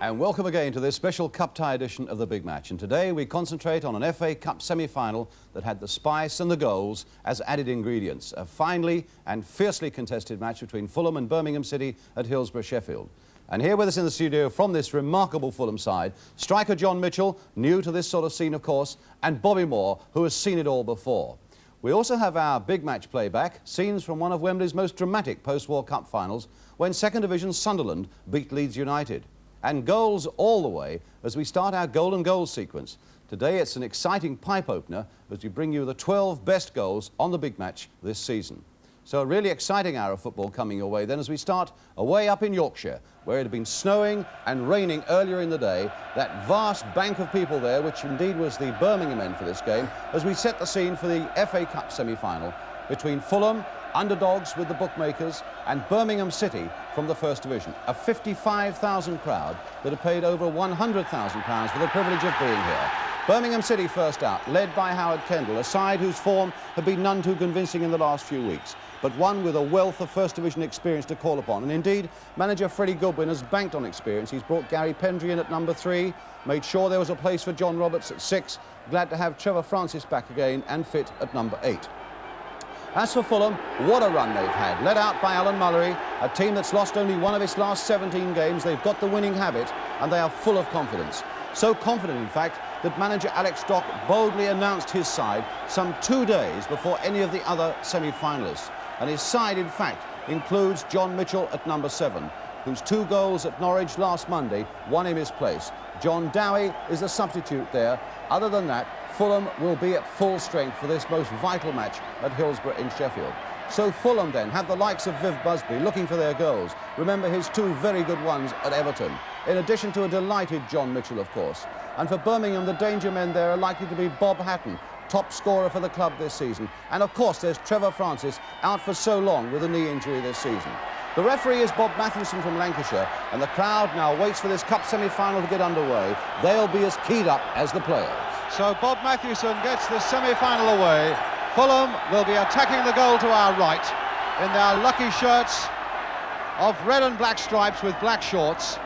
And welcome again to this special cup tie edition of the big match. And today we concentrate on an FA Cup semi-final that had the spice and the goals as added ingredients. A finely and fiercely contested match between Fulham and Birmingham City at Hillsborough, Sheffield. And here with us in the studio from this remarkable Fulham side, striker John Mitchell, new to this sort of scene of course, and Bobby Moore, who has seen it all before. We also have our big match playback, scenes from one of Wembley's most dramatic post-war cup finals, when second division Sunderland beat Leeds United. And goals all the way as we start our golden goals sequence. Today it's an exciting pipe opener as we bring you the 12 best goals on the big match this season. So a really exciting hour of football coming your way then as we start away up in Yorkshire, where it had been snowing and raining earlier in the day. That vast bank of people there, which indeed was the Birmingham end for this game, as we set the scene for the FA Cup semi-final between Fulham, underdogs with the bookmakers, and Birmingham City from the First Division. A 55,000 crowd that had paid over £100,000 for the privilege of being here. Birmingham City first out, led by Howard Kendall, a side whose form had been none too convincing in the last few weeks, but one with a wealth of First Division experience to call upon. And indeed, manager Freddie Goodwin has banked on experience. He's brought Gary Pendry in at number 3, made sure there was a place for John Roberts at 6, glad to have Trevor Francis back again and fit at number 8. As for Fulham, what a run they've had. Led out by Alan Mullery, a team that's lost only one of its last 17 games. They've got the winning habit and they are full of confidence. So confident, in fact, that manager Alex Stock boldly announced his side some 2 days before any of the other semi-finalists. And his side, in fact, includes John Mitchell at number 7, whose 2 goals at Norwich last Monday won him his place. John Dowie is the substitute there. Other than that, Fulham will be at full strength for this most vital match at Hillsborough in Sheffield. So Fulham then have the likes of Viv Busby looking for their goals. Remember his 2 very good ones at Everton, in addition to a delighted John Mitchell, of course. And for Birmingham, the danger men there are likely to be Bob Hatton, top scorer for the club this season. And of course there's Trevor Francis, out for so long with a knee injury this season. The referee is Bob Mathewson from Lancashire, and the crowd now waits for this cup semi-final to get underway. They'll be as keyed up as the players. So Bob Mathewson gets the semi-final away. Fulham will be attacking the goal to our right in their lucky shirts of red and black stripes with black shorts.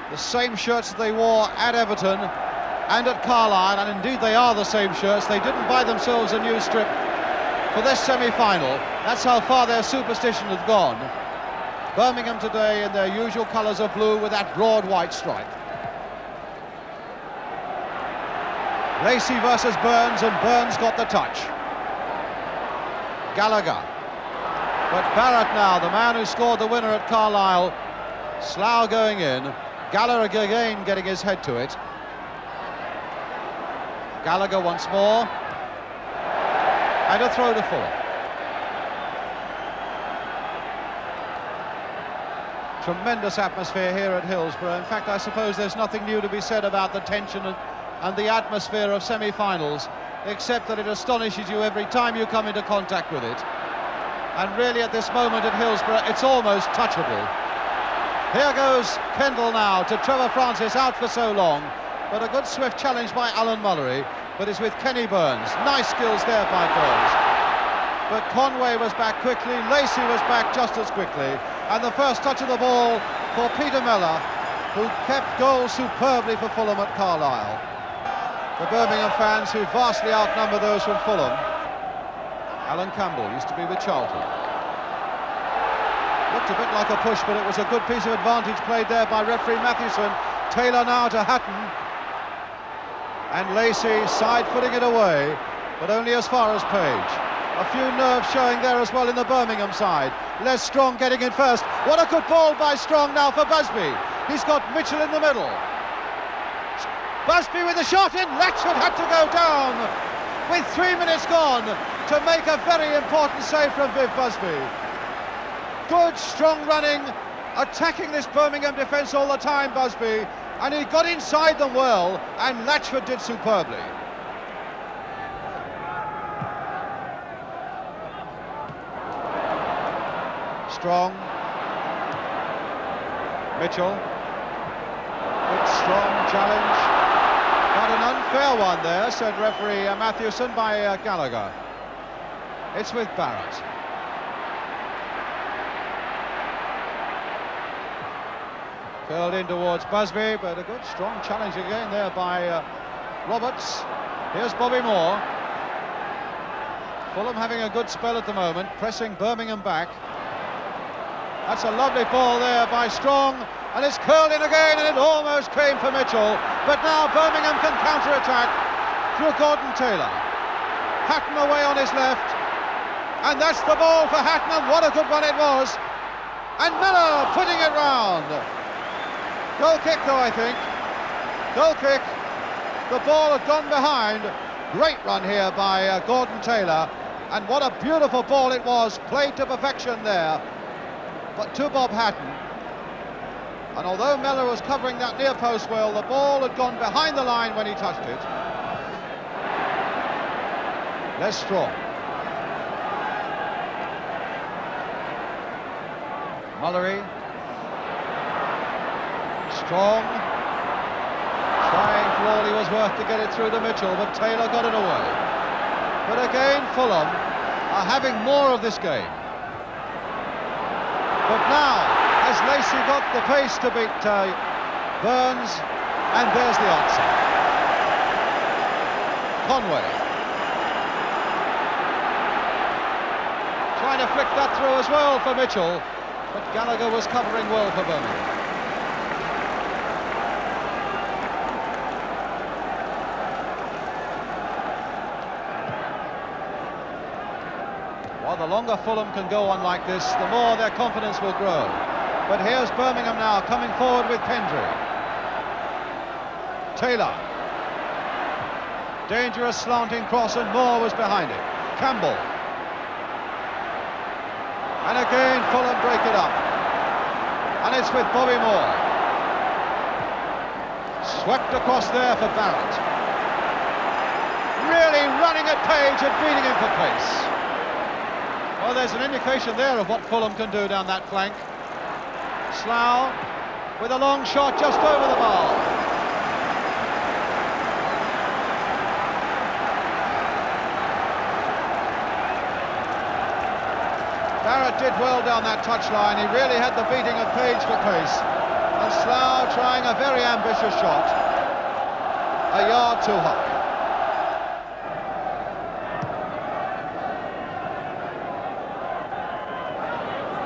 The same shirts that they wore at Everton and at Carlisle, and indeed they are the same shirts. They didn't buy themselves a new strip for this semi-final. That's how far their superstition has gone. Birmingham today in their usual colours of blue with that broad white stripe. Lacey versus Burns, and Burns got the touch. Gallagher. But Barrett now, the man who scored the winner at Carlisle. Slough going in. Gallagher again getting his head to it. Gallagher once more. And a throw to Fulham. Tremendous atmosphere here at Hillsborough. In fact, I suppose there's nothing new to be said about the tension and the atmosphere of semi-finals, except that it astonishes you every time you come into contact with it. And really at this moment at Hillsborough, it's almost touchable. Here goes Kendall now to Trevor Francis, out for so long, but a good swift challenge by Alan Mullery, but it's with Kenny Burns. Nice skills there by Burns. But Conway was back quickly, Lacey was back just as quickly, and the first touch of the ball for Peter Mellor, who kept goal superbly for Fulham at Carlisle. The Birmingham fans, who vastly outnumber those from Fulham. Alan Campbell used to be with Charlton. Looked a bit like a push, but it was a good piece of advantage played there by referee Mathewson. Taylor now to Hatton. And Lacey side-footing it away, but only as far as Page. A few nerves showing there as well in the Birmingham side. Les Strong getting in first. What a good ball by Strong now for Busby. He's got Mitchell in the middle. Busby with the shot in. Latchford had to go down with 3 minutes gone to make a very important save from Viv Busby. Good, strong running, attacking this Birmingham defence all the time, Busby, and he got inside them well, and Latchford did superbly. Strong. Mitchell. Good, strong challenge. Not an unfair one there, said referee Matthewson, by Gallagher. It's with Barrett. Curled in towards Busby, but a good strong challenge again there by Roberts. Here's Bobby Moore. Fulham having a good spell at the moment, pressing Birmingham back. That's a lovely ball there by Strong, and it's curled in again, and it almost came for Mitchell. But now Birmingham can counter-attack through Gordon Taylor. Hatton away on his left, and that's the ball for Hatton, and what a good one it was. And Miller putting it round. Goal kick though, I think. Goal kick. The ball had gone behind. Great run here by Gordon Taylor, and what a beautiful ball it was, played to perfection there. But to Bob Hatton, and although Mellor was covering that near post well, the ball had gone behind the line when he touched it. Les Strong. Mullery. Strong. Trying for all he was worth to get it through to Mitchell, but Taylor got it away. But again, Fulham are having more of this game. But now, has Lacey got the pace to beat Burns? And there's the answer. Conway. Trying to flick that through as well for Mitchell, but Gallagher was covering well for Birmingham. Well, the longer Fulham can go on like this, the more their confidence will grow. But here's Birmingham now coming forward with Pendry. Taylor. Dangerous slanting cross, and Moore was behind it. Campbell. And again Fulham break it up. And it's with Bobby Moore. Swept across there for Barrett. Really running at Page and beating him for pace. Well, there's an indication there of what Fulham can do down that flank. Slough with a long shot just over the bar. Barrett did well down that touchline. He really had the beating of Page for pace. And Slough trying a very ambitious shot. A yard too high.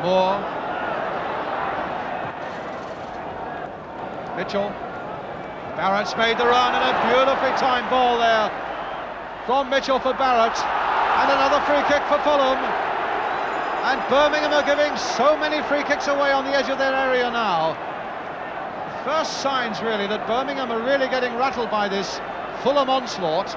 Moore. Mitchell. Barrett's made the run, and a beautifully timed ball there from Mitchell for Barrett. And another free kick for Fulham. And Birmingham are giving so many free kicks away on the edge of their area now. First signs really that Birmingham are really getting rattled by this Fulham onslaught.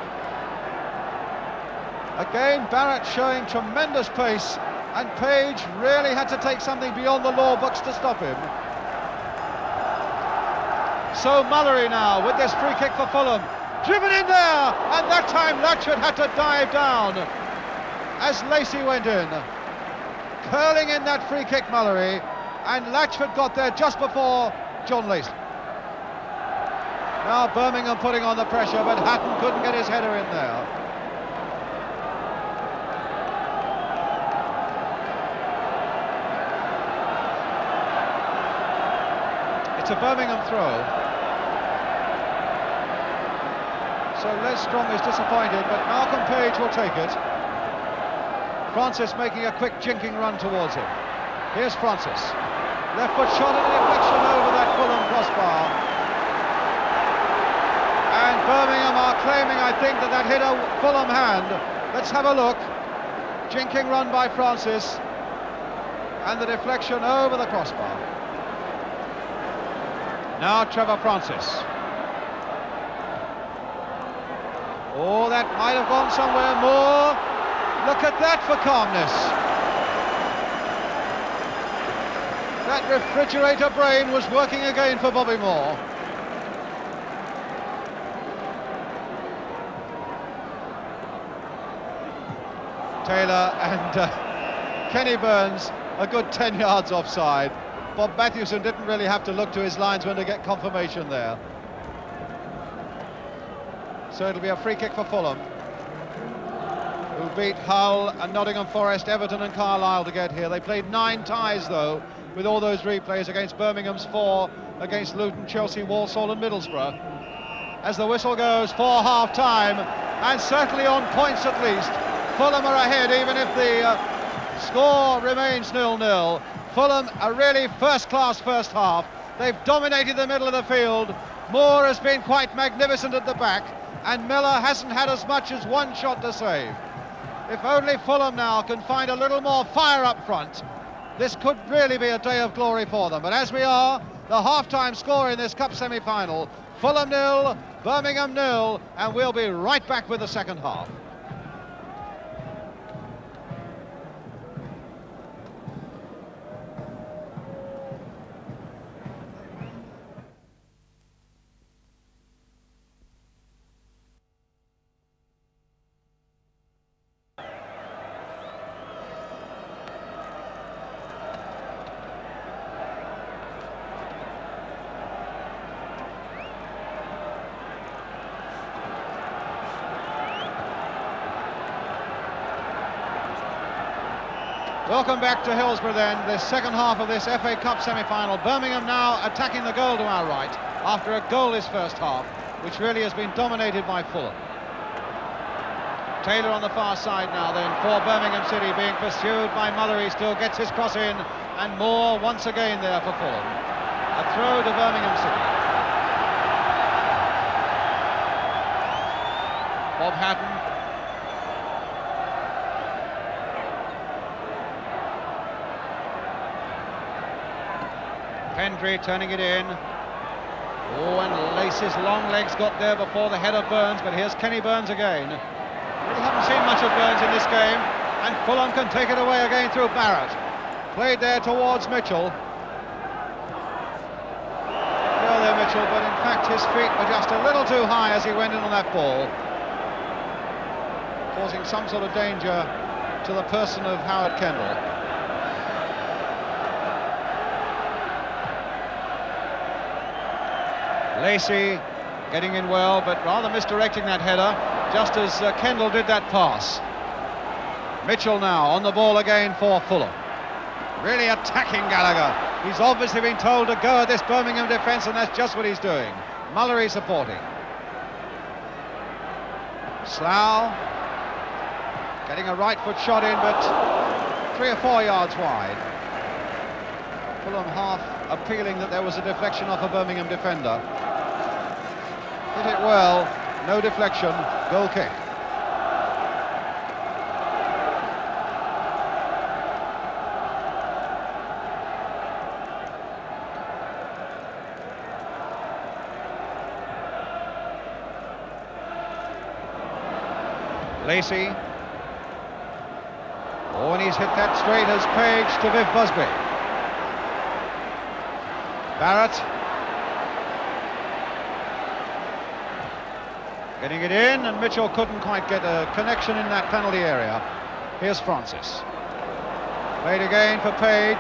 Again, Barrett showing tremendous pace, and Page really had to take something beyond the law books to stop him. So Mullery now with this free kick for Fulham, driven in there, and that time Latchford had to dive down as Lacey went in. Curling in that free kick, Mullery, and Latchford got there just before John Lacey. Now Birmingham putting on the pressure, but Hatton couldn't get his header in there. It's a Birmingham throw. So Les Strong is disappointed, but Malcolm Page will take it. Francis making a quick jinking run towards him. Here's Francis. Left foot shot and a deflection over that Fulham crossbar. And Birmingham are claiming, I think, that hit a Fulham hand. Let's have a look. Jinking run by Francis. And the deflection over the crossbar. Now Trevor Francis. Oh, that might have gone somewhere more. Look at that for calmness. That refrigerator brain was working again for Bobby Moore. Taylor and Kenny Burns a good 10 yards offside. Bob Matthewson didn't really have to look to his linesman to get confirmation there. So it'll be a free kick for Fulham, who beat Hull and Nottingham Forest, Everton and Carlisle to get here. They played 9 ties though, with all those replays, against Birmingham's 4, against Luton, Chelsea, Walsall and Middlesbrough. As the whistle goes for half-time, and certainly on points at least, Fulham are ahead, even if the score remains 0-0. Fulham a really first-class first half. They've dominated the middle of the field. Moore has been quite magnificent at the back, and Miller hasn't had as much as one shot to save. If only Fulham now can find a little more fire up front, this could really be a day of glory for them. But as we are, the half-time score in this Cup semi-final, Fulham 0, Birmingham 0, and we'll be right back with the second half. Welcome back to Hillsborough then, the second half of this FA Cup semi-final. Birmingham now attacking the goal to our right after a goalless first half, which really has been dominated by Fulham. Taylor on the far side now then for Birmingham City, being pursued by Muller. He still gets his cross in, and Moore once again there for Fulham. A throw to Birmingham City. Bob Hatton. Pendry turning it in. Oh, and Lacey's long legs got there before the head of Burns, but here's Kenny Burns again. Really haven't seen much of Burns in this game, and Fulham can take it away again through Barrett. Played there towards Mitchell. Well there Mitchell, but in fact his feet were just a little too high as he went in on that ball, causing some sort of danger to the person of Howard Kendall. Lacey getting in well, but rather misdirecting that header, just as Kendall did that pass. Mitchell now on the ball again for Fulham. Really attacking Gallagher. He's obviously been told to go at this Birmingham defence, and that's just what he's doing. Mullery supporting. Slough getting a right foot shot in, but 3 or 4 yards wide. Fulham half appealing that there was a deflection off a Birmingham defender. Hit it well, no deflection, goal kick. Lacey. Oh, and he's hit that straight as Page to Viv Busby. Barrett. Getting it in, and Mitchell couldn't quite get a connection in that penalty area. Here's Francis. Played again for Page.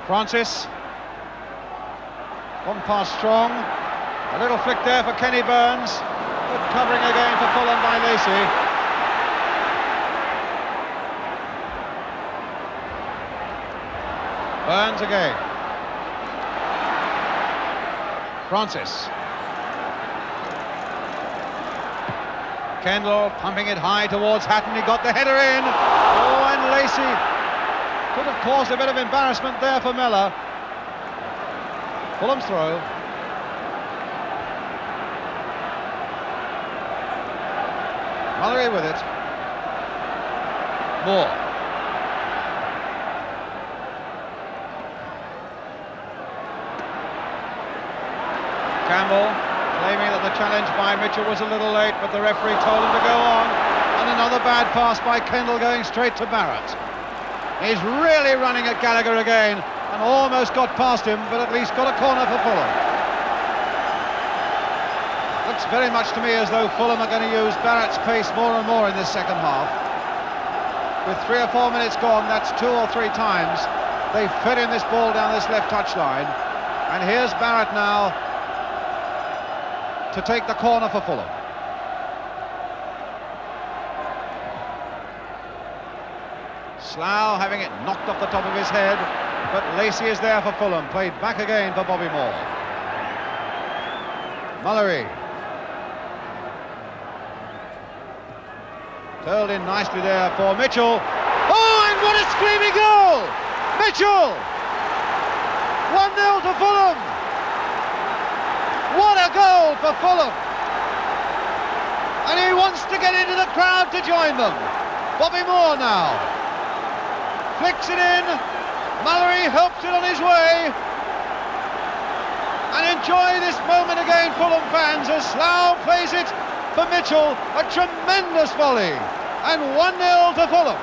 Francis. One pass strong. A little flick there for Kenny Burns. Good covering again for Fulham by Lacey. Burns again. Francis. Kendall pumping it high towards Hatton. He got the header in. Oh, and Lacey could have caused a bit of embarrassment there for Miller. Fulham's throw. Mullery with it. Moore. Campbell. claiming that the challenge by Mitchell was a little late, but the referee told him to go on. And another bad pass by Kendall going straight to Barrett. He's really running at Gallagher again and almost got past him, but at least got a corner for Fulham. Looks very much to me as though Fulham are going to use Barrett's pace more and more in this second half. With 3 or 4 minutes gone, that's 2 or 3 times they've fed in this ball down this left touchline. And here's Barrett now to take the corner for Fulham. Slough having it knocked off the top of his head, but Lacey is there for Fulham, played back again for Bobby Moore. Mullery. Curled in nicely there for Mitchell. Oh, and what a screaming goal! Mitchell! 1-0 to Fulham! What a goal for Fulham! And he wants to get into the crowd to join them. Bobby Moore now. Flicks it in. Mullery helps it on his way. And enjoy this moment again, Fulham fans, as Slough plays it for Mitchell. A tremendous volley. And 1-0 to Fulham.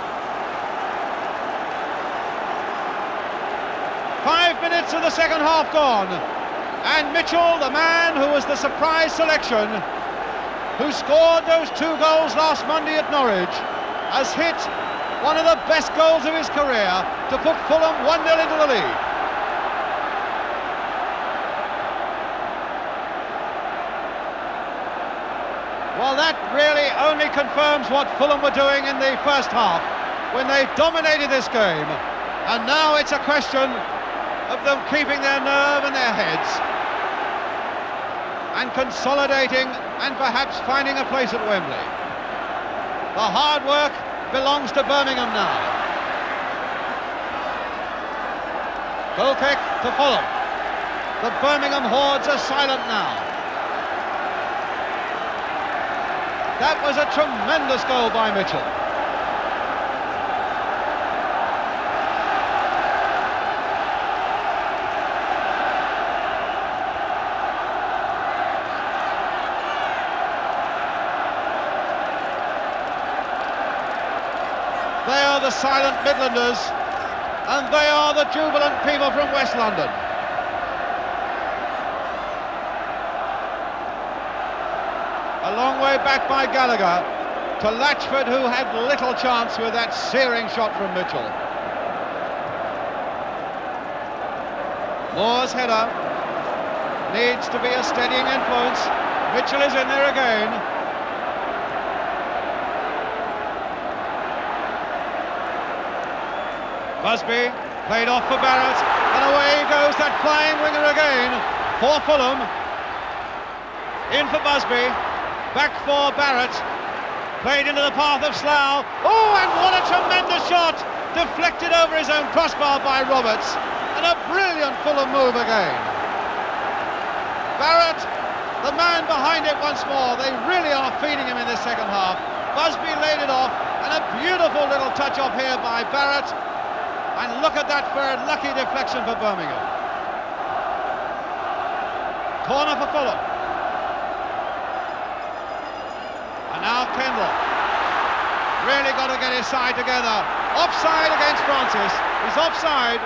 5 minutes of the second half gone. And Mitchell, the man who was the surprise selection, who scored those 2 goals last Monday at Norwich, has hit one of the best goals of his career to put Fulham 1-0 into the lead. Well, that really only confirms what Fulham were doing in the first half, when they dominated this game. And now it's a question of them keeping their nerve and their heads and consolidating and perhaps finding a place at Wembley. The hard work belongs to Birmingham now. Goal kick to Fulham. The Birmingham hordes are silent now. That was a tremendous goal by Mitchell. They are the silent Midlanders, and they are the jubilant people from West London. A long way back by Gallagher to Latchford, who had little chance with that searing shot from Mitchell. Moore's header needs to be a steadying influence. Mitchell is in there again. Busby played off for Barrett, and away goes that flying winger again for Fulham. In for Busby, back for Barrett, played into the path of Slough. Oh, and what a tremendous shot! Deflected over his own crossbar by Roberts, and a brilliant Fulham move again. Barrett, the man behind it once more. They really are feeding him in this second half. Busby laid it off, and a beautiful little touch off here by Barrett. And look at that for a lucky deflection for Birmingham. Corner for Fulham. And now Kendall. Really got to get his side together. Offside against Francis. He's offside.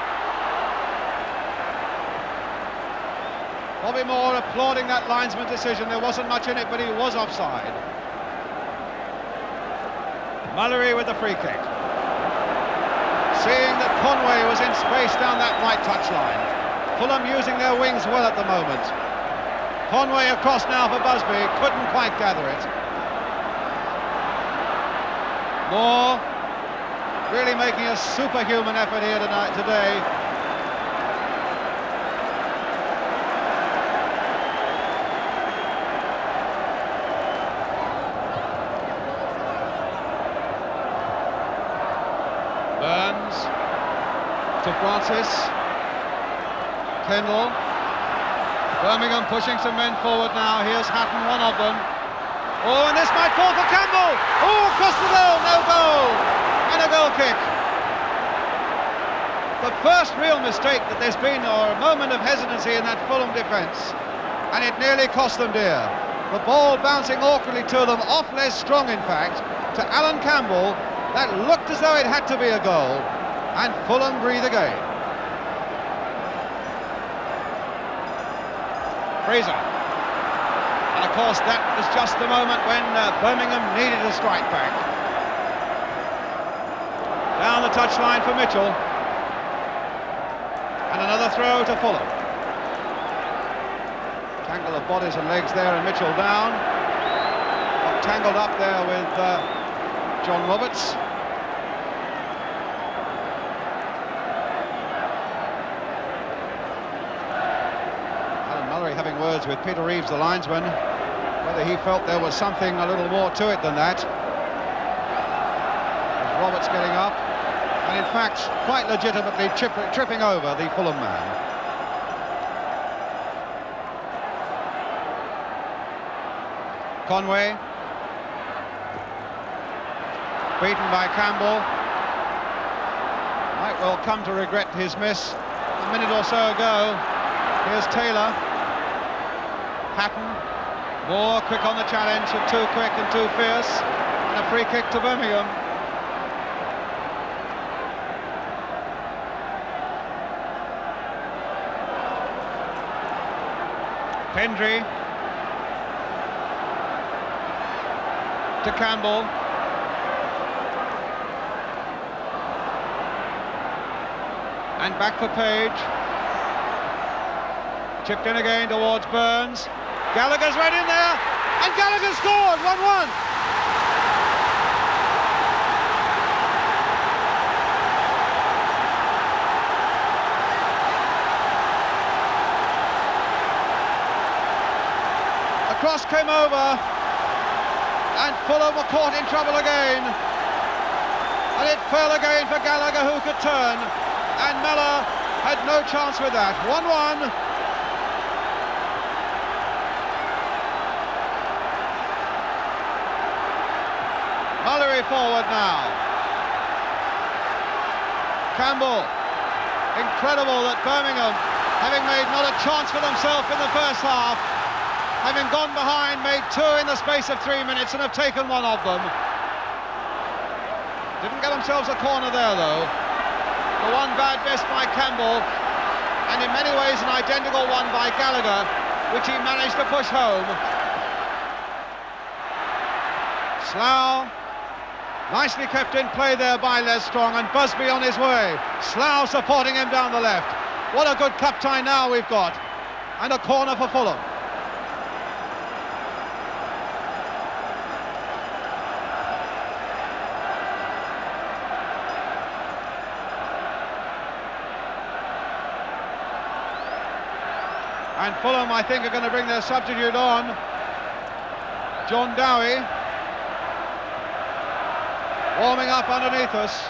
Bobby Moore applauding that linesman's decision. There wasn't much in it, but he was offside. Mullery with the free kick. Seeing that Conway was in space down that right touchline. Fulham using their wings well at the moment. Conway across now for Busby, couldn't quite gather it. Moore really making a superhuman effort here today. Burns to Francis. Kendall. Birmingham pushing some men forward now. Here's Hatton, one of them. Oh, and this might fall for Campbell. Oh, across the goal, no goal. And a goal kick. The first real mistake that there's been, or a moment of hesitancy in that Fulham defence. and it nearly cost them dear. The ball bouncing awkwardly to them, off Les Strong in fact, to Alan Campbell. That looked as though it had to be a goal, and Fulham breathe again. Fraser. And of course that was just the moment when Birmingham needed a strike back. Down the touchline for Mitchell. And another throw to Fulham. Tangle of bodies and legs there, and Mitchell down. Got tangled up there with John Roberts. Alan Mullery having words with Peter Reeves, the linesman, whether he felt there was something a little more to it than that. As Roberts getting up, and in fact quite legitimately tripping over the Fulham man. Conway, beaten by Campbell, might well come to regret his miss a minute or so ago. Here's Taylor, Hatton, Moore quick on the challenge, too quick and too fierce, and a free kick to Birmingham. Pendry to Campbell. And back for Page. Chipped in again towards Burns. Gallagher's right in there, and Gallagher scored 1-1. The cross came over, and Fulham were caught in trouble again, and it fell again for Gallagher, who could turn, and Mellor had no chance with that. 1-1. Mullery forward now. Campbell. Incredible that Birmingham, having made not a chance for themselves in the first half, having gone behind, made two in the space of 3 minutes and have taken one of them. Didn't get themselves a corner there though. The one bad miss by Campbell, and in many ways an identical one by Gallagher, which he managed to push home. Slough, nicely kept in play there by Les Strong, and Busby on his way. Slough supporting him down the left. What a good cup tie now we've got, and a corner for Fulham. And Fulham, I think, are going to bring their substitute on. John Dowie, warming up underneath us.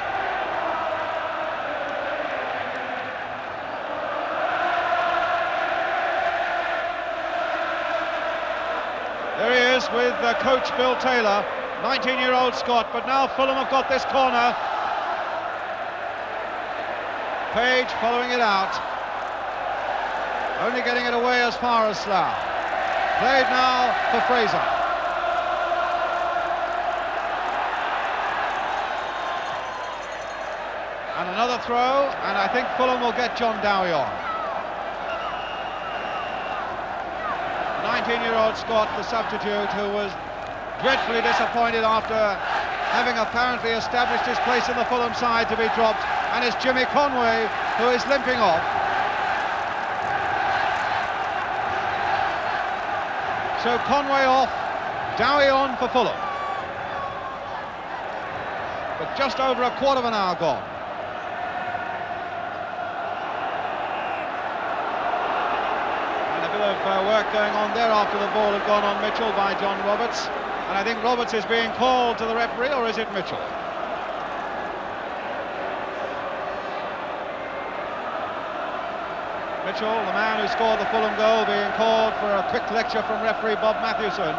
There he is with coach Bill Taylor, 19-year-old Scot, but now Fulham have got this corner. Page following it out. Only getting it away as far as Slough. Played now for Fraser. And another throw, and I think Fulham will get John Dowie on. 19-year-old Scott, the substitute, who was dreadfully disappointed after having apparently established his place in the Fulham side to be dropped, and it's Jimmy Conway who is limping off. So Conway off, Dowie on for Fulham. But just over a quarter of an hour gone. And a bit of work going on there after the ball had gone on Mitchell by John Roberts. And I think Roberts is being called to the referee, or is it Mitchell? Mitchell, the man who scored the Fulham goal, being called for a quick lecture from referee Bob Mathewson.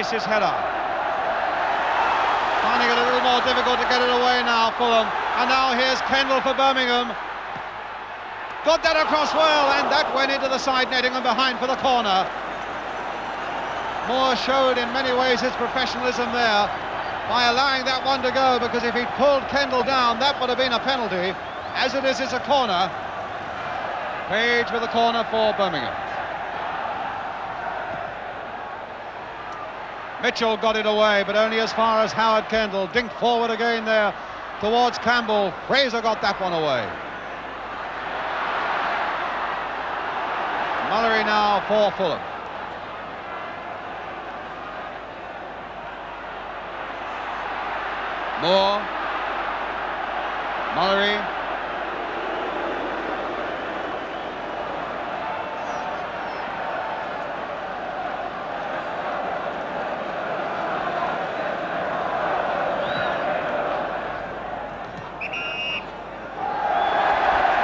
Rice's header. Finding it a little more difficult to get it away now, Fulham. And now here's Kendall for Birmingham. Got that across well, and that went into the side netting and behind for the corner. Moore showed in many ways his professionalism there by allowing that one to go, because if he'd pulled Kendall down, that would have been a penalty. As it is, it's a corner. Page with the corner for Birmingham. Mitchell got it away, but only as far as Howard Kendall. Dinked forward again there towards Campbell. Fraser got that one away. Mullery now for Fulham. Moore. Mullery.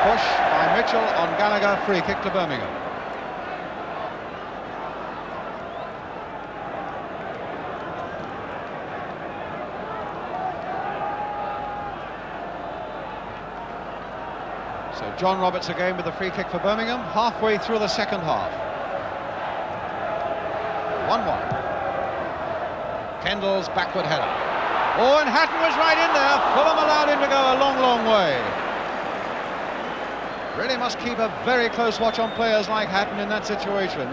Push by Mitchell on Gallagher, free kick to Birmingham. So John Roberts again with the free kick for Birmingham, halfway through the second half. 1-1. Kendall's backward header. Oh, and Hatton was right in there. Fulham allowed him to go a long, long way. Really must keep a very close watch on players like Hatton in that situation.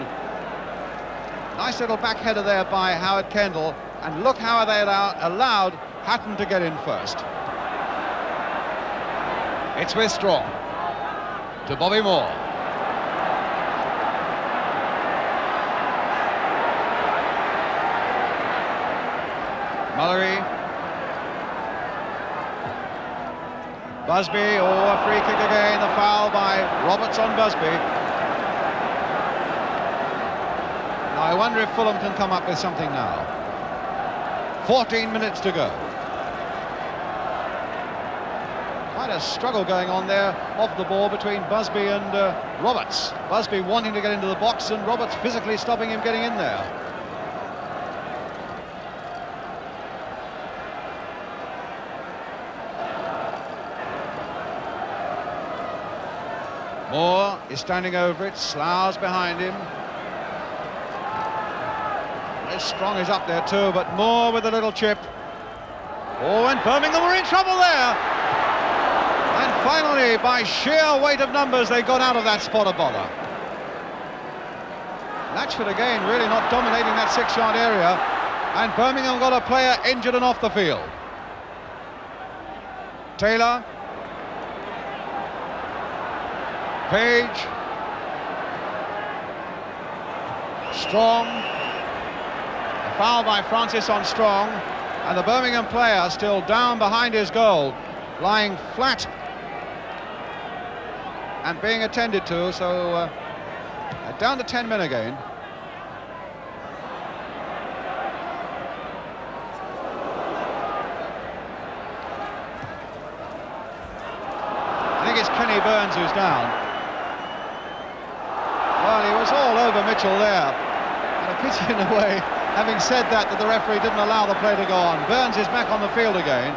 Nice little back header there by Howard Kendall, and look how they allowed Hatton to get in first. It's with Strong to Bobby Moore. Mullery. Busby, a free kick again, the foul by Roberts on Busby. Now I wonder if Fulham can come up with something now. 14 minutes to go. Quite a struggle going on there off the ball between Busby and Roberts. Busby wanting to get into the box and Roberts physically stopping him getting in there. Moore is standing over it, Slough's behind him. Strong is up there too, but Moore with a little chip. Oh, and Birmingham were in trouble there. And finally, by sheer weight of numbers, they got out of that spot of bother. Latchford again really not dominating that 6-yard area, and Birmingham got a player injured and off the field. Taylor. Page. Strong. A foul by Francis on Strong, and the Birmingham player still down behind his goal, lying flat and being attended to, so down to 10 men again. I think it's Kenny Burns who's down. Well, he was all over Mitchell there, and a pity in a way, having said that the referee didn't allow the play to go on. Burns is back on the field again.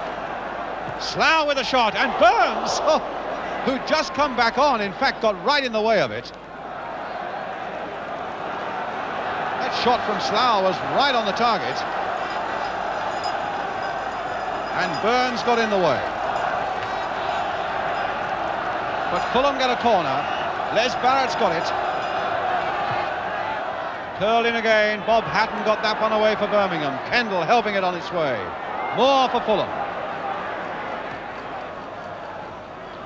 Slough with a shot, and Burns, who'd just come back on, in fact got right in the way of it. That shot from Slough was right on the target, and Burns got in the way. But Fulham get a corner. Les Barrett's got it. Curled in again. Bob Hatton got that one away for Birmingham. Kendall helping it on its way. More for Fulham.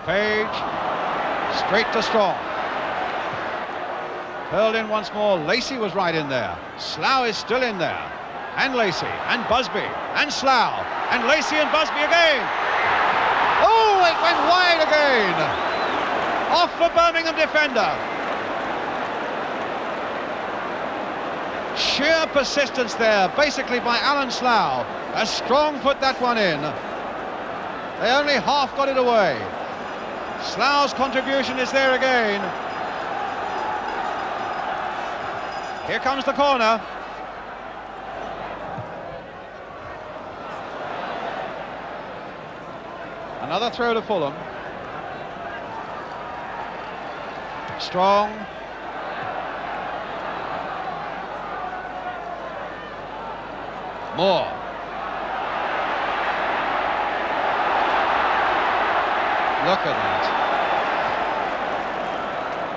Page. Straight to Strong. Curled in once more. Lacey was right in there. Slough is still in there. And Lacey. And Busby. And Slough. And Lacey and Busby again. Oh, it went wide again. Off the Birmingham defender. Sheer persistence there, basically by Alan Slough. As Strong put that one in. They only half got it away. Slough's contribution is there again. Here comes the corner. Another throw to Fulham. Strong. Moore. Look at that.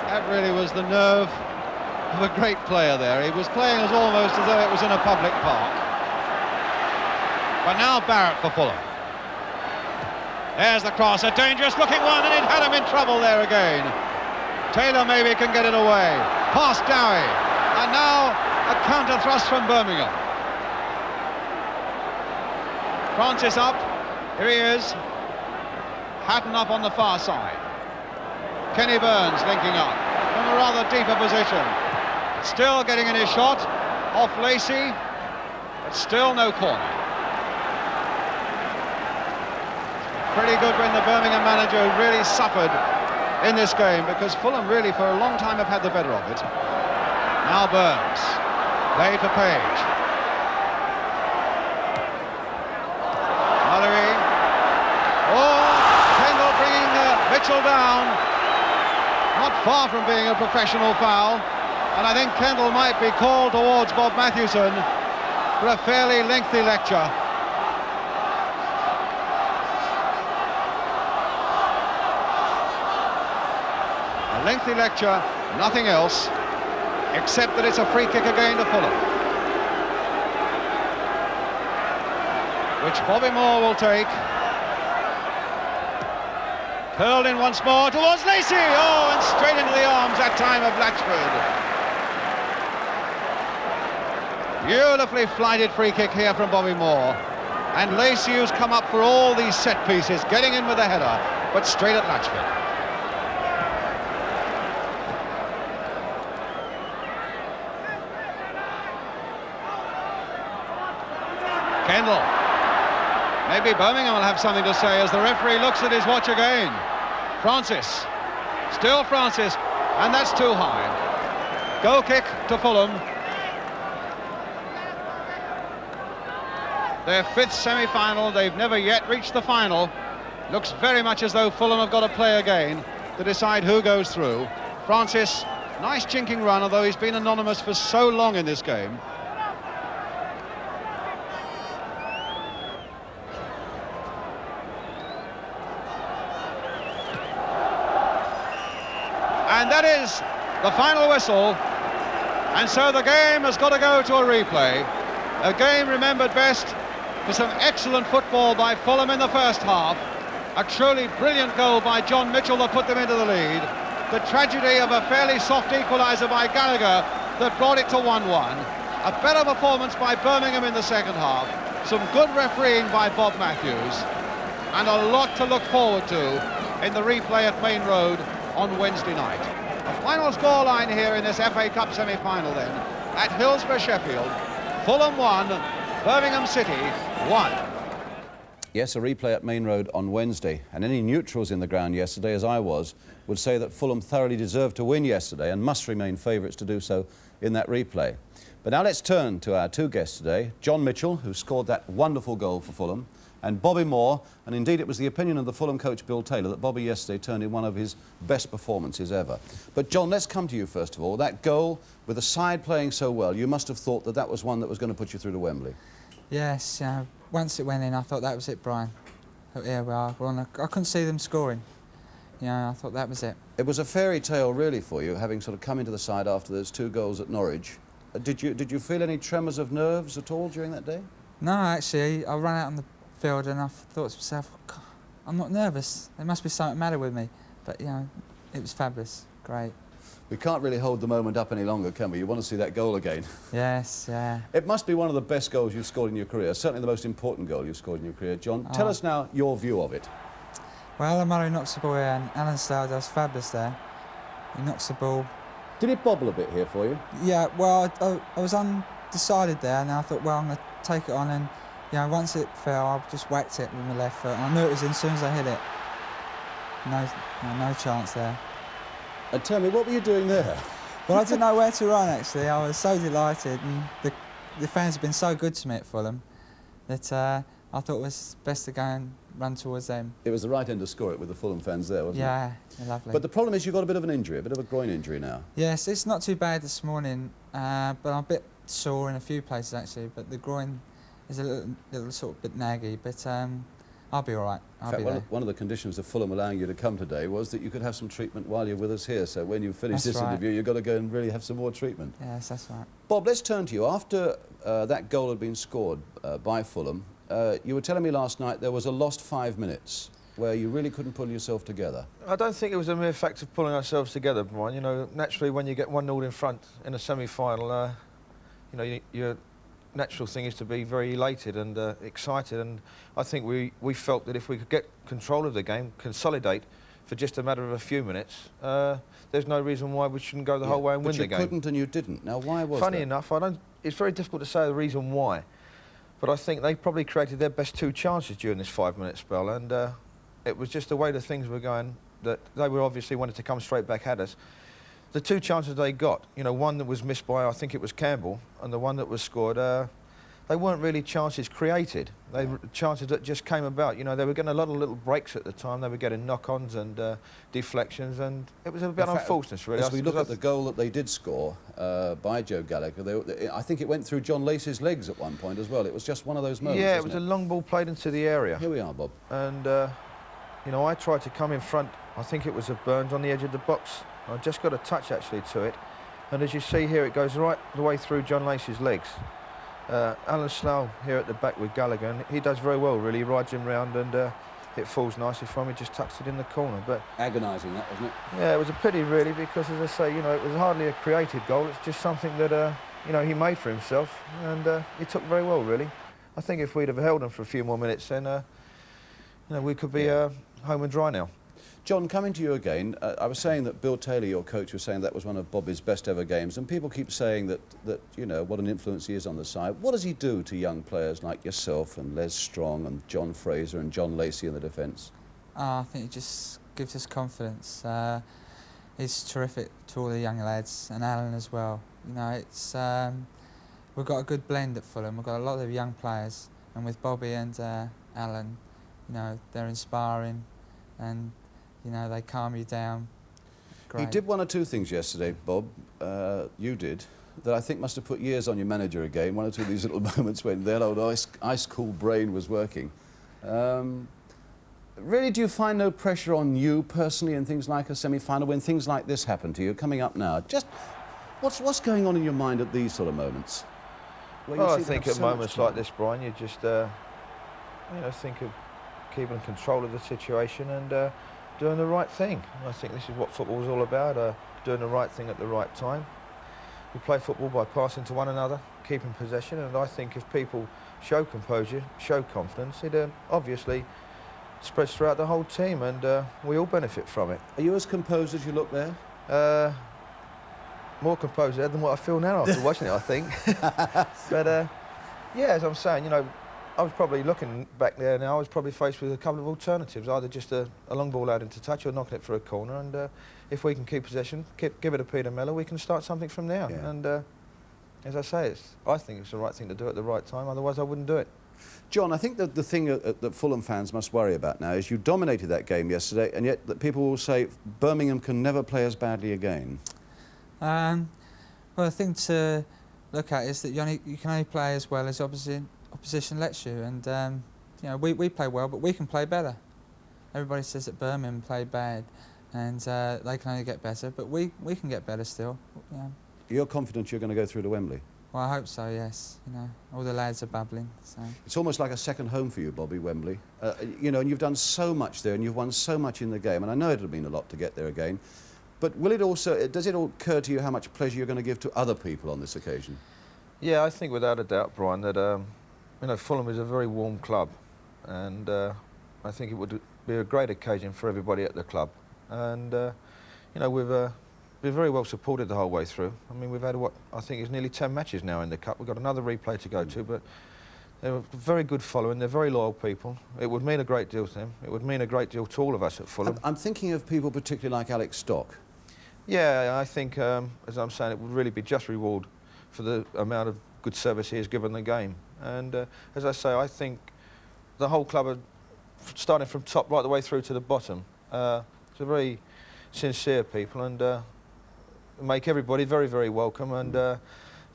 That really was the nerve of a great player there. He was playing as almost as though it was in a public park. But now Barrett for Fulham. There's the cross, a dangerous looking one, and it had him in trouble there again. Taylor maybe can get it away. Past Dowie. And now a counter thrust from Birmingham. Francis up. Here he is. Hatton up on the far side. Kenny Burns linking up from a rather deeper position. Still getting in his shot. Off Lacey. But still no corner. Pretty good when the Birmingham manager really suffered in this game, because Fulham really for a long time have had the better of it. Now Burns. Play for Page. Mallory. Oh, Kendall bringing Mitchell down. Not far from being a professional foul. And I think Kendall might be called towards Bob Matthewson for a fairly lengthy lecture. A lengthy lecture, nothing else, except that it's a free kick again to Fulham, which Bobby Moore will take. Curled in once more towards Lacey. Oh, and straight into the arms that time of Latchford. Beautifully flighted free kick here from Bobby Moore. And Lacey, who's come up for all these set pieces, getting in with a header, but straight at Latchford. Kendall. Maybe Birmingham will have something to say as the referee looks at his watch again. Francis. Still Francis. And that's too high. Goal kick to Fulham. Their fifth semi-final. They've never yet reached the final. Looks very much as though Fulham have got to play again to decide who goes through. Francis, nice chinking run, although he's been anonymous for so long in this game. And that is the final whistle. And so the game has got to go to a replay. A game remembered best for some excellent football by Fulham in the first half. A truly brilliant goal by John Mitchell that put them into the lead. The tragedy of a fairly soft equaliser by Gallagher that brought it to 1-1. A better performance by Birmingham in the second half. Some good refereeing by Bob Matthews. And a lot to look forward to in the replay at Main Road on Wednesday night. The final scoreline here in this FA Cup semi-final then, at Hillsborough, Sheffield. Fulham 1, Birmingham City 1. Yes, a replay at Main Road on Wednesday. And any neutrals in the ground yesterday, as I was, would say that Fulham thoroughly deserved to win yesterday and must remain favourites to do so in that replay. But now let's turn to our two guests today. John Mitchell, who scored that wonderful goal for Fulham, and Bobby Moore, and indeed it was the opinion of the Fulham coach Bill Taylor that Bobby yesterday turned in one of his best performances ever. But John, let's come to you first of all. That goal, with the side playing so well, you must have thought that that was one that was going to put you through to Wembley. Yes, once it went in I thought that was it, Brian. Here we are. I couldn't see them scoring. I thought that was it. It was a fairy tale really for you, having sort of come into the side after those 2 goals at Norwich. Did you feel any tremors of nerves at all during that day? No, actually, I ran out on the field and I thought to myself, God, I'm not nervous. There must be something matter with me. But, it was fabulous. Great. We can't really hold the moment up any longer, can we? You want to see that goal again. Yes, yeah. It must be one of the best goals you've scored in your career, certainly the most important goal you've scored in your career. John, tell us now your view of it. Well, Alan Murray knocks the ball here and Alan Stowe does fabulous there. He knocks the ball. Did it bobble a bit here for you? Yeah, well, I was undecided there and I thought, well, I'm going to take it on and, once it fell, I just whacked it with my left foot and I knew it was in as soon as I hit it. No chance there. And tell me, what were you doing there? Well, I didn't know where to run, actually. I was so delighted, and the fans have been so good to me at Fulham that I thought it was best to go and run towards them. It was the right end to score it with the Fulham fans there, wasn't it? Yeah, lovely. But the problem is you've got a bit of an injury, a bit of a groin injury now. Yes, it's not too bad this morning, but I'm a bit sore in a few places actually, but the groin is a little sort of bit naggy, but I'll be all right. In fact, one of the conditions of Fulham allowing you to come today was that you could have some treatment while you're with us here, so when you finish this interview you've got to go and really have some more treatment. Yes, that's right. Bob, let's turn to you. After that goal had been scored by Fulham, you were telling me last night there was a lost 5 minutes where you really couldn't pull yourself together. I don't think it was a mere fact of pulling ourselves together, Brian. You know, naturally when you get 1-0 in front in a semi-final, you know, your natural thing is to be very elated and excited, and I think we felt that if we could get control of the game, consolidate for just a matter of a few minutes, there's no reason why we shouldn't go the whole way and win the game. But you couldn't and you didn't. Now, why was that? Funny enough, it's very difficult to say the reason why, but I think they probably created their best 2 chances during this 5-minute spell, and it was just the way the things were going that they were obviously wanted to come straight back at us. The 2 chances they got, you know, one that was missed by, I think it was Campbell, and the one that was scored, they weren't really chances created. They were chances that just came about. You know, they were getting a lot of little breaks at the time. They were getting knock-ons and deflections, and it was a bit unfortunate, really. As we look at the goal that they did score by Joe Gallagher, I think it went through John Lacey's legs at one point as well. It was just one of those moments. Yeah, it was a long ball played into the area. Here we are, Bob. And, you know, I tried to come in front. I think it was of Burns on the edge of the box. I just got a touch, actually, to it. And as you see here, it goes right the way through John Lacey's legs. Alan Slough here at the back with Gallagher, and he does very well, really. He rides him round and it falls nicely from him. He just tucks it in the corner. But agonising, that, wasn't it? Yeah, it was a pity, really, because, as I say, you know, it was hardly a created goal. It's just something that, you know, he made for himself, and he took very well, really. I think if we'd have held him for a few more minutes, then, you know, we could be home and dry now. John, coming to you again, I was saying that Bill Taylor, your coach, was saying that was one of Bobby's best ever games, and people keep saying that, you know, what an influence he is on the side. What does he do to young players like yourself and Les Strong and John Fraser and John Lacey in the defence? I think he just gives us confidence. He's terrific to all the young lads, and Alan as well. You know, it's we've got a good blend at Fulham. We've got a lot of young players, and with Bobby and Alan, you know, they're inspiring, and you know, they calm you down. Great. You did 1 or 2 things yesterday, Bob, you did, that I think must have put years on your manager again. 1 or 2 of these little moments when their old ice-cool brain was working. Really, do you find no pressure on you personally in things like a semi-final when things like this happen to you, coming up now? Just, what's going on in your mind at these sort of moments? Well, I think at moments like this, Brian, you just, you know, think of keeping control of the situation and doing the right thing. I think this is what football is all about, doing the right thing at the right time. We play football by passing to one another, keeping possession, and I think if people show composure, show confidence, it obviously spreads throughout the whole team, and we all benefit from it. Are you as composed as you look there? More composed than what I feel now after watching it, I think. But yeah, as I'm saying, you know, I was probably looking back there now, I was probably faced with a couple of alternatives, either just a long ball out into touch or knocking it for a corner, and if we can keep possession, give it to Peter Mellor, we can start something from there. Yeah. And as I say, I think it's the right thing to do at the right time, otherwise I wouldn't do it. John, I think that the thing that Fulham fans must worry about now is you dominated that game yesterday, and yet that people will say Birmingham can never play as badly again. Well, the thing to look at is that you can only play as well as opposition lets you, and you know, we play well, but we can play better. Everybody says that Birmingham play bad, and they can only get better, but we can get better still. You know. You're confident you're going to go through to Wembley? Well, I hope so, yes. You know, all the lads are babbling. So. It's almost like a second home for you, Bobby, Wembley. You know, and you've done so much there, and you've won so much in the game, and I know it'll mean a lot to get there again. But will it also, does it all occur to you how much pleasure you're going to give to other people on this occasion? Yeah, I think without a doubt, Brian, that you know, Fulham is a very warm club, and I think it would be a great occasion for everybody at the club. And you know, we've been very well supported the whole way through. I mean, we've had what I think is nearly 10 matches now in the cup. We've got another replay to go to, but they're a very good following. They're very loyal people. It would mean a great deal to them. It would mean a great deal to all of us at Fulham. I'm thinking of people particularly like Alex Stock. Yeah, I think, as I'm saying, it would really be just reward for the amount of good service he has given the game. And as I say, I think the whole club are starting from top right the way through to the bottom. It's a very sincere people, and make everybody very, very welcome. And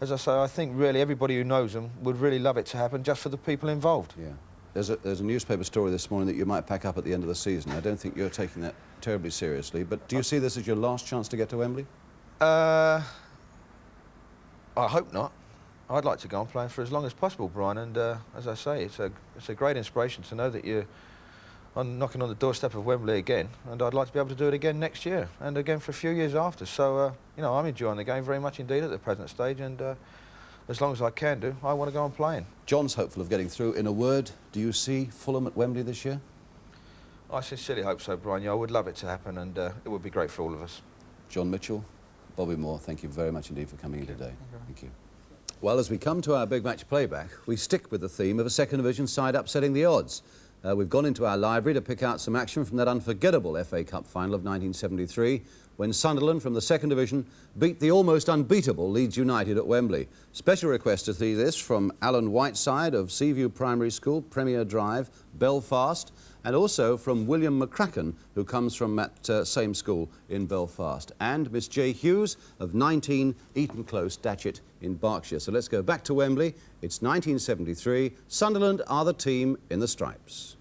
as I say, I think really everybody who knows them would really love it to happen just for the people involved. Yeah. There's a newspaper story this morning that you might pack up at the end of the season. I don't think you're taking that terribly seriously, but do you see this as your last chance to get to Wembley? I hope not. I'd like to go on playing for as long as possible, Brian, and as I say, it's a great inspiration to know that you're knocking on the doorstep of Wembley again, and I'd like to be able to do it again next year, and again for a few years after. So, you know, I'm enjoying the game very much indeed at the present stage, and as long as I can do, I want to go on playing. John's hopeful of getting through. In a word, do you see Fulham at Wembley this year? I sincerely hope so, Brian. Yeah, I would love it to happen, and it would be great for all of us. John Mitchell, Bobby Moore, thank you very much indeed for coming in today. Thank you. Well, as we come to our big match playback, we stick with the theme of a second division side upsetting the odds. We've gone into our library to pick out some action from that unforgettable FA Cup final of 1973, when Sunderland from the second division beat the almost unbeatable Leeds United at Wembley. Special request to see this from Alan Whiteside of Seaview Primary School, Premier Drive, Belfast, and also from William McCracken, who comes from that same school in Belfast, and Miss J. Hughes of 19 Eaton Close, Datchet in Berkshire. So let's go back to Wembley. It's 1973. Sunderland are the team in the stripes.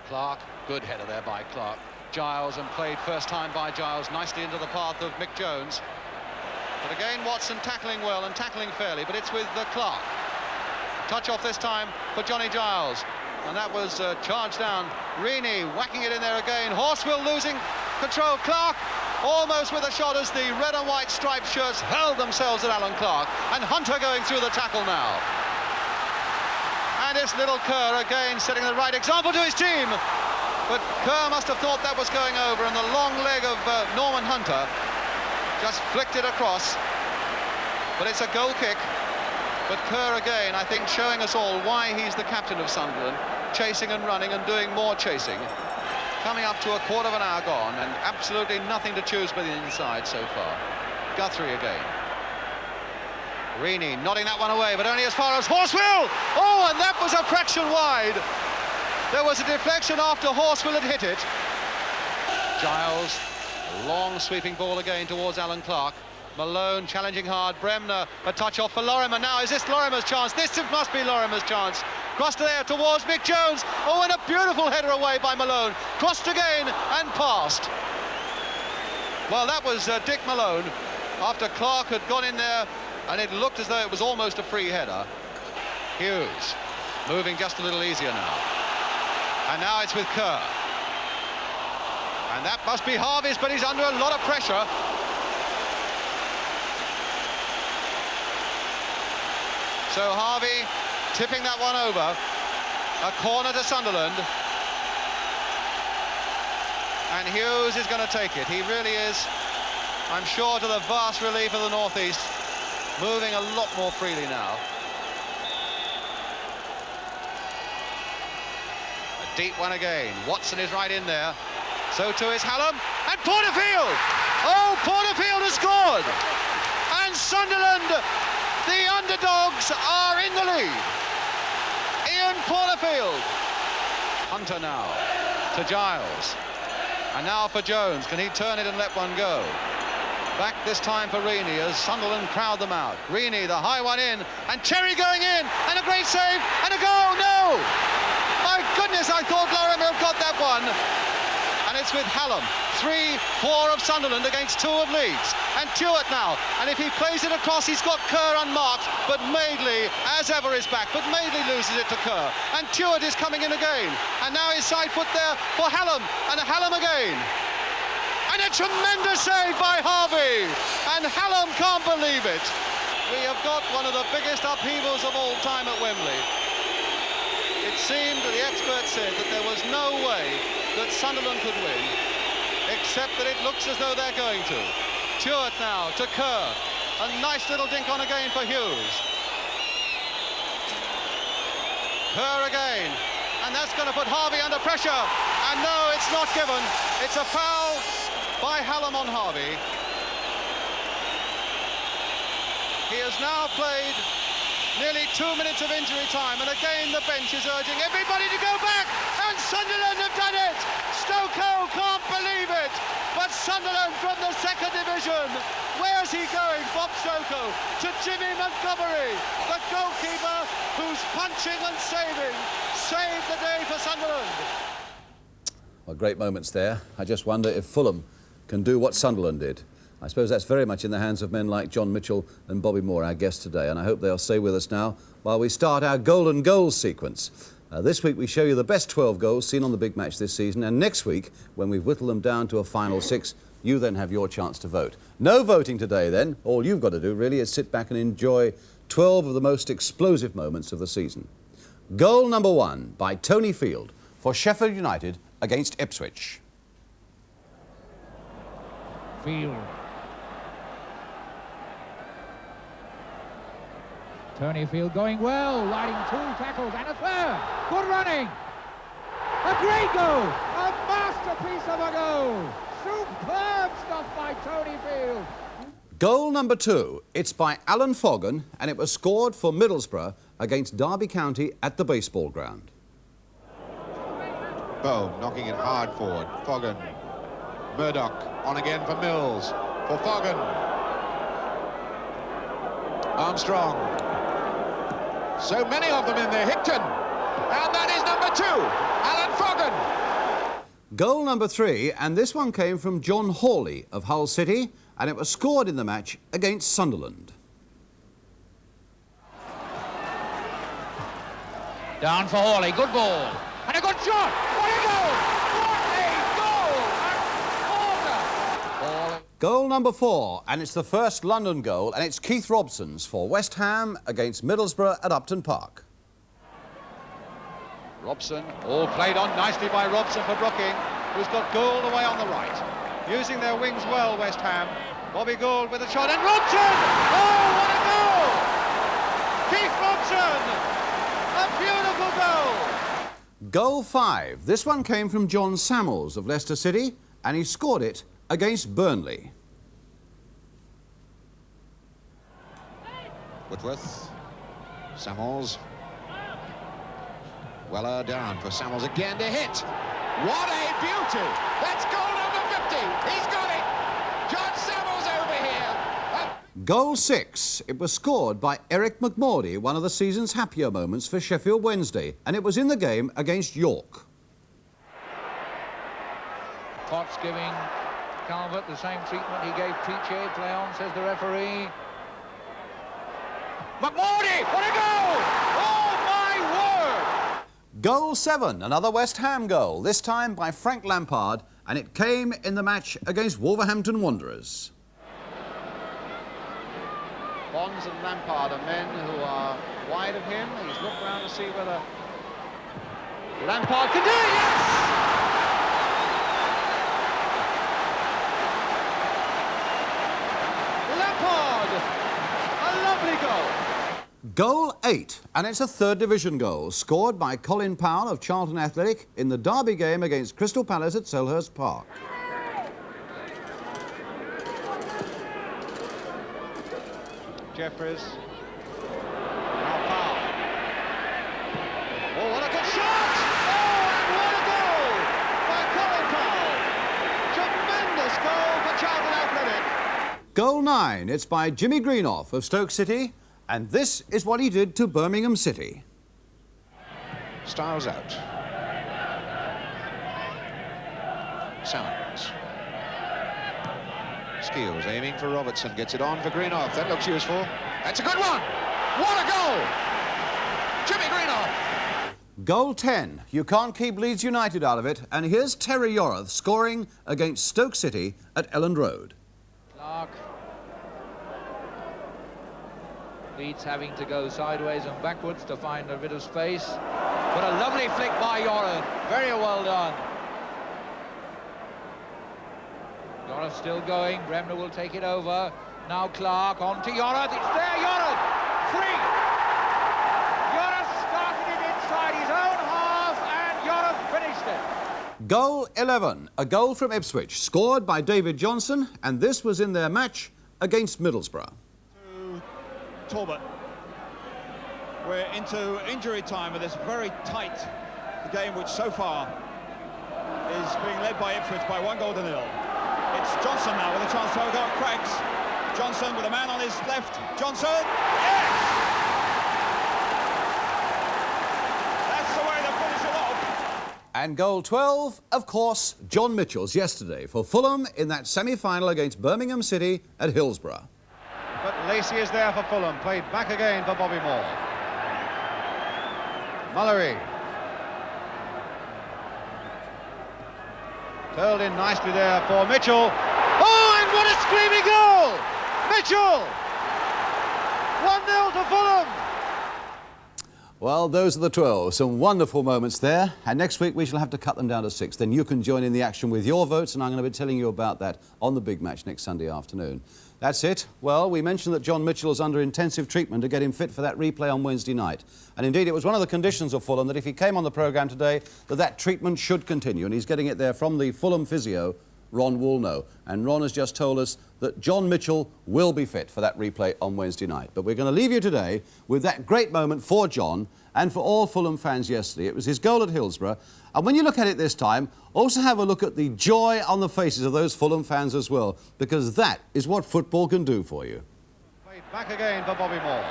Clark, good header there by Clark. Giles, and played first time by Giles, nicely into the path of Mick Jones. But again, Watson tackling well and tackling fairly, but it's with Clark. Touch off this time for Johnny Giles, and that was charged down. Reaney whacking it in there again. Horswell losing control. Clark almost with a shot as the red and white striped shirts hurled themselves at Alan Clark, and Hunter going through the tackle now. And it's little Kerr again setting the right example to his team. But Kerr must have thought that was going over, and the long leg of Norman Hunter just flicked it across. But it's a goal kick. But Kerr again, I think, showing us all why he's the captain of Sunderland, chasing and running and doing more chasing. Coming up to a quarter of an hour gone, and absolutely nothing to choose by the inside so far. Guthrie again. Reaney nodding that one away, but only as far as Horswell! Oh, and that was a fraction wide. There was a deflection after Horswell had hit it. Giles, a long sweeping ball again towards Alan Clark. Malone challenging hard. Bremner, a touch off for Lorimer. Now, is this Lorimer's chance? This must be Lorimer's chance. Crossed there towards Mick Jones. Oh, and a beautiful header away by Malone. Crossed again and passed. Well, that was Dick Malone after Clark had gone in there, and it looked as though it was almost a free header. Hughes moving just a little easier now. And now it's with Kerr. And that must be Harvey's, but he's under a lot of pressure. So Harvey tipping that one over. A corner to Sunderland. And Hughes is going to take it. He really is, I'm sure, to the vast relief of the North East. Moving a lot more freely now. A deep one again. Watson is right in there. So too is Hallam. And Porterfield! Oh, Porterfield has scored! And Sunderland, the underdogs, are in the lead. Ian Porterfield. Hunter now to Giles. And now for Jones. Can he turn it and let one go? Back this time for Reaney as Sunderland crowd them out. Reaney, the high one in, and Cherry going in, and a great save, and a goal, no! My goodness, I thought Lorimer had got that one. And it's with Hallam. 3-4 of Sunderland against 2 of Leeds. And Tuart now, and if he plays it across, he's got Kerr unmarked, but Madeley, as ever, is back, but Madeley loses it to Kerr. And Tuart is coming in again. And now his side foot there for Hallam, and Hallam again. And a tremendous save by Harvey, and Hallam can't believe it. We have got one of the biggest upheavals of all time at Wembley. It seemed, the experts said, that there was no way that Sunderland could win, except that it looks as though they're going to. Tuart now to Kerr, a nice little dink on again for Hughes. Kerr again, and that's going to put Harvey under pressure, and no, it's not given. It's a foul by Hallam on Harvey. He has now played nearly 2 minutes of injury time, and again the bench is urging everybody to go back, and Sunderland have done it! Stokoe can't believe it, but Sunderland from the second division. Where's he going? Bob Stokoe to Jimmy Montgomery, the goalkeeper who's punching and saved the day for Sunderland. Well, great moments there. I just wonder if Fulham can do what Sunderland did. I suppose that's very much in the hands of men like John Mitchell and Bobby Moore, our guests today, and I hope they'll stay with us now while we start our golden goals sequence. This week we show you the best 12 goals seen on the big match this season, and next week, when we've whittled them down to a final 6, you then have your chance to vote. No voting today then. All you've got to do really is sit back and enjoy 12 of the most explosive moments of the season. Goal number 1 by Tony Field for Sheffield United against Ipswich. Field. Tony Field going well, riding 2 tackles and a third. Good running. A great goal. A masterpiece of a goal. Superb stuff by Tony Field. Goal number 2. It's by Alan Foggan, and it was scored for Middlesbrough against Derby County at the baseball ground. Bohm knocking it hard forward. Foggan. Murdoch on again for Mills. For Foggan. Armstrong. So many of them in there. Hickton. And that is number 2. Alan Foggan. Goal number 3, and this one came from John Hawley of Hull City, and it was scored in the match against Sunderland. Down for Hawley, good ball. And a good shot. What a goal! What a goal! And Goal number 4, and it's the first London goal, and it's Keith Robson's for West Ham against Middlesbrough at Upton Park. Robson, all played on nicely by Robson for Brooking, who's got Gould away on the right. Using their wings well, West Ham. Bobby Gould with a shot, and Robson! Oh, what a goal! Keith Robson! A beautiful goal! Goal 5. This one came from John Samuels of Leicester City, and he scored it against Burnley. Whitworth. Samuels. Weller down for Samuels again to hit. What a beauty! That's goal number 50. He's got it. John Samuels over here. Goal 6. It was scored by Eric McMordy, one of the season's happier moments for Sheffield Wednesday, and it was in the game against York. Potts giving Calvert the same treatment he gave Tiche. Play on, says the referee. McMordy! What a goal! Oh, my word! Goal 7, another West Ham goal, this time by Frank Lampard, and it came in the match against Wolverhampton Wanderers. Bonds and Lampard are men who are wide of him. He's looked round to see whether Lampard can do it. Yes! Lampard! A lovely goal. Goal 8, and it's a third division goal, scored by Colin Powell of Charlton Athletic in the derby game against Crystal Palace at Selhurst Park. Jeffries. Now Powell. Oh, what a good shot! Oh, and what a goal by Colin Powell. Tremendous goal for Charlton Athletic. Goal 9, it's by Jimmy Greenough of Stoke City, and this is what he did to Birmingham City. Styles out. Sounds. Skeels aiming for Robertson, gets it on for Greenough. That looks useful. That's a good one. What a goal! Jimmy Greenough. Goal 10, you can't keep Leeds United out of it, and here's Terry Yorath scoring against Stoke City at Elland Road. Clark. Leeds having to go sideways and backwards to find a bit of space. But a lovely flick by Yorath. Very well done. Yorath still going. Bremner will take it over. Now Clark on to Yorath. It's there, Yorath! Free! Yorath started it inside his own half and Yorath finished it. Goal 11, a goal from Ipswich, scored by David Johnson, and this was in their match against Middlesbrough. Talbot. We're into injury time of this very tight game, which so far is being led by Ipswich by 1-0. It's Johnson now with a chance to overcome Craigs. Johnson with a man on his left. Johnson, yes! That's the way to finish it off. And goal 12, of course, John Mitchell's yesterday for Fulham in that semi-final against Birmingham City at Hillsborough. But Lacey is there for Fulham, played back again for Bobby Moore. Mullery. Curled in nicely there for Mitchell. Oh, and what a screaming goal! Mitchell! 1-0 to Fulham. Well, those are the 12. Some wonderful moments there. And next week we shall have to cut them down to 6. Then you can join in the action with your votes, and I'm going to be telling you about that on the big match next Sunday afternoon. That's it. Well, we mentioned that John Mitchell is under intensive treatment to get him fit for that replay on Wednesday night. And indeed, it was one of the conditions of Fulham that if he came on the programme today, that treatment should continue. And he's getting it there from the Fulham physio, Ron Woolnough. And Ron has just told us that John Mitchell will be fit for that replay on Wednesday night. But we're going to leave you today with that great moment for John and for all Fulham fans yesterday. It was his goal at Hillsborough. And when you look at it this time, also have a look at the joy on the faces of those Fulham fans as well, because that is what football can do for you. Played back again for Bobby Moore.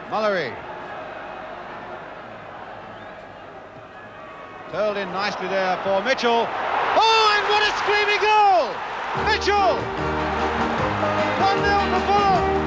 Mullery. Curled in nicely there for Mitchell. Oh, and what a screaming goal! Mitchell! 1-0 to Fulham.